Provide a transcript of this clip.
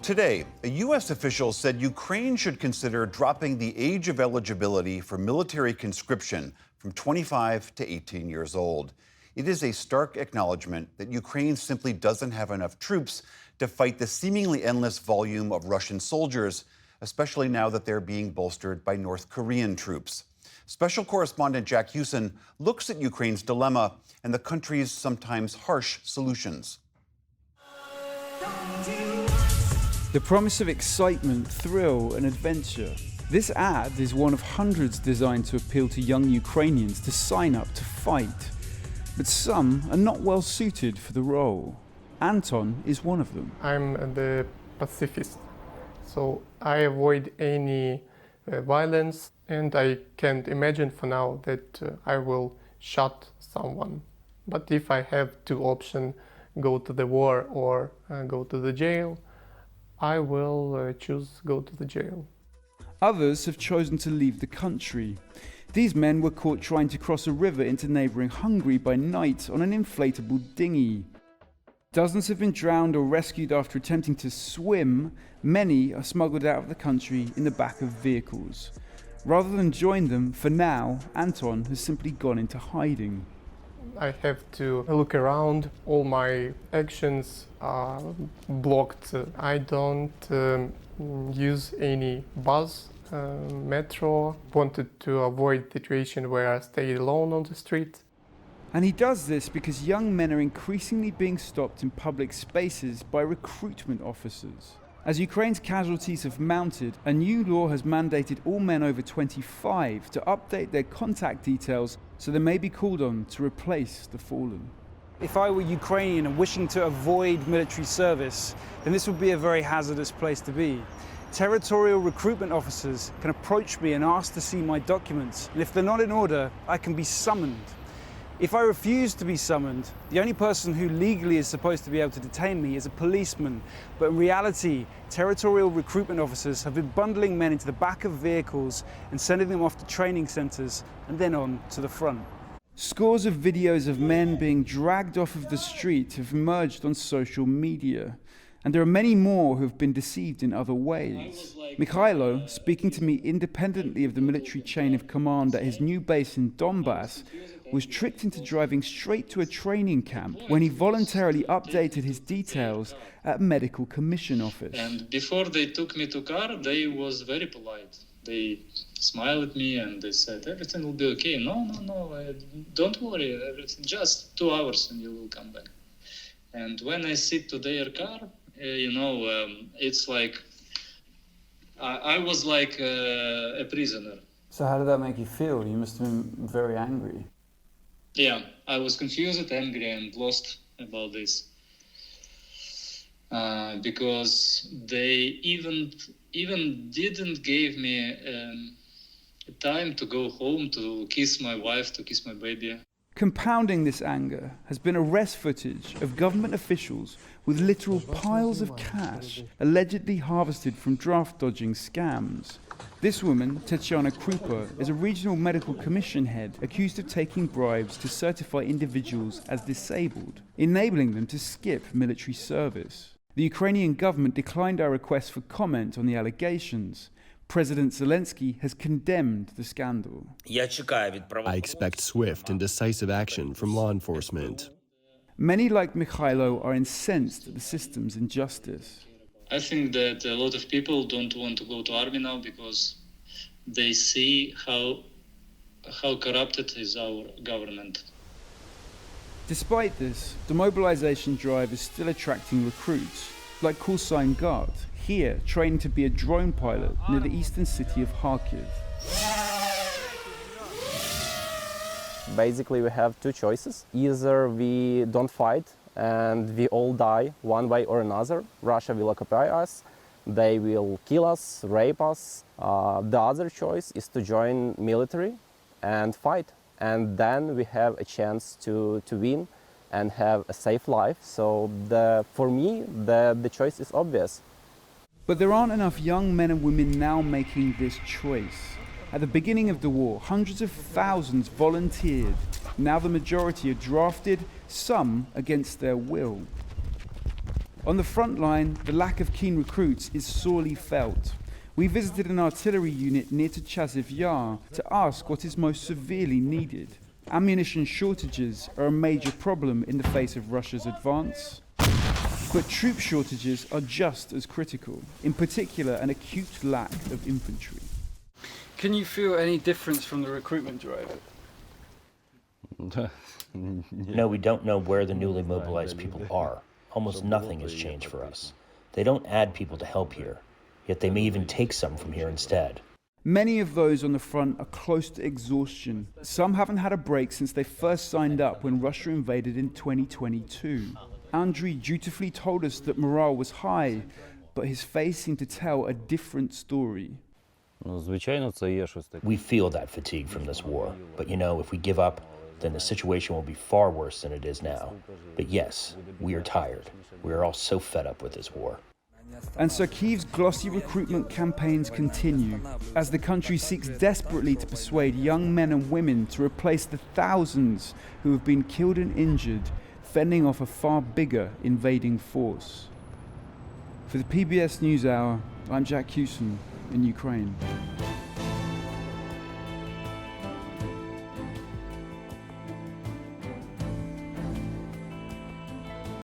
Today, a U.S. official said Ukraine should consider dropping the age of eligibility for military conscription from 25 to 18 years old. It is a stark acknowledgement that Ukraine simply doesn't have enough troops to fight the seemingly endless volume of Russian soldiers, especially now that they're being bolstered by North Korean troops. Special correspondent Jack Hewson looks at Ukraine's dilemma and the country's sometimes harsh solutions. The promise of excitement, thrill, and adventure. This ad is one of hundreds designed to appeal to young Ukrainians to sign up to fight. But some are not well suited for the role. Anton is one of them. I'm the pacifist, so I avoid any violence, and I can't imagine for now that I will shoot someone. But if I have two options, go to the war or go to the jail, I will choose go to the jail. Others have chosen to leave the country. These men were caught trying to cross a river into neighbouring Hungary by night on an inflatable dinghy. Dozens have been drowned or rescued after attempting to swim. Many are smuggled out of the country in the back of vehicles. Rather than join them, for now, Anton has simply gone into hiding. I have to look around. All my actions are blocked. I don't use any bus, metro. Wanted to avoid situation where I stay alone on the street. And he does this because young men are increasingly being stopped in public spaces by recruitment officers. As Ukraine's casualties have mounted, a new law has mandated all men over 25 to update their contact details so they may be called on to replace the fallen. If I were Ukrainian and wishing to avoid military service, then this would be a very hazardous place to be. Territorial recruitment officers can approach me and ask to see my documents, and if they're not in order, I can be summoned. If I refuse to be summoned, the only person who legally is supposed to be able to detain me is a policeman. But in reality, territorial recruitment officers have been bundling men into the back of vehicles and sending them off to training centres and then on to the front. Scores of videos of men being dragged off of the street have emerged on social media. And there are many more who have been deceived in other ways. Mikhailo, speaking to me independently of the military chain of command at his new base in Donbass, was tricked into driving straight to a training camp when he voluntarily updated his details at a medical commission office. And before they took me to car, they was very polite. They smiled at me and they said, everything will be okay. No, don't worry, everything, just 2 hours and you will come back. And when I sit to their car, it's like, I was like a prisoner. So how did that make you feel? You must have been very angry. Yeah, I was confused, angry, and lost about this. Because they even didn't give me time to go home to kiss my wife, to kiss my baby. Compounding this anger has been arrest footage of government officials with literal piles of cash allegedly harvested from draft dodging scams. This woman, Tetiana Krupa, is a regional medical commission head accused of taking bribes to certify individuals as disabled, enabling them to skip military service. The Ukrainian government declined our request for comment on the allegations. President Zelensky has condemned the scandal. I expect swift and decisive action from law enforcement. Many, like Mikhailo, are incensed at the system's injustice. I think that a lot of people don't want to go to army now because they see how corrupted is our government. Despite this, the mobilization drive is still attracting recruits, like Kulsain Gard, here training to be a drone pilot near the eastern city of Kharkiv. Basically, we have two choices. Either we don't fight and we all die one way or another. Russia will occupy us, they will kill us, rape us. The other choice is to join military and fight. And then we have a chance to win and have a safe life. So for me, the choice is obvious. But there aren't enough young men and women now making this choice. At the beginning of the war, hundreds of thousands volunteered. Now the majority are drafted, some against their will. On the front line, the lack of keen recruits is sorely felt. We visited an artillery unit near to Chaziv Yar to ask what is most severely needed. Ammunition shortages are a major problem in the face of Russia's advance. But troop shortages are just as critical, in particular an acute lack of infantry. Can you feel any difference from the recruitment drive? No, we don't know where the newly mobilized people are. Almost nothing has changed for us. They don't add people to help here, yet they may even take some from here instead. Many of those on the front are close to exhaustion. Some haven't had a break since they first signed up when Russia invaded in 2022. Andriy dutifully told us that morale was high, but his face seemed to tell a different story. We feel that fatigue from this war, but if we give up, then the situation will be far worse than it is now. But yes, we are tired. We are all so fed up with this war. And so Kyiv's glossy recruitment campaigns continue, as the country seeks desperately to persuade young men and women to replace the thousands who have been killed and injured, fending off a far bigger invading force. For the PBS NewsHour, I'm Jack Hewson in Ukraine.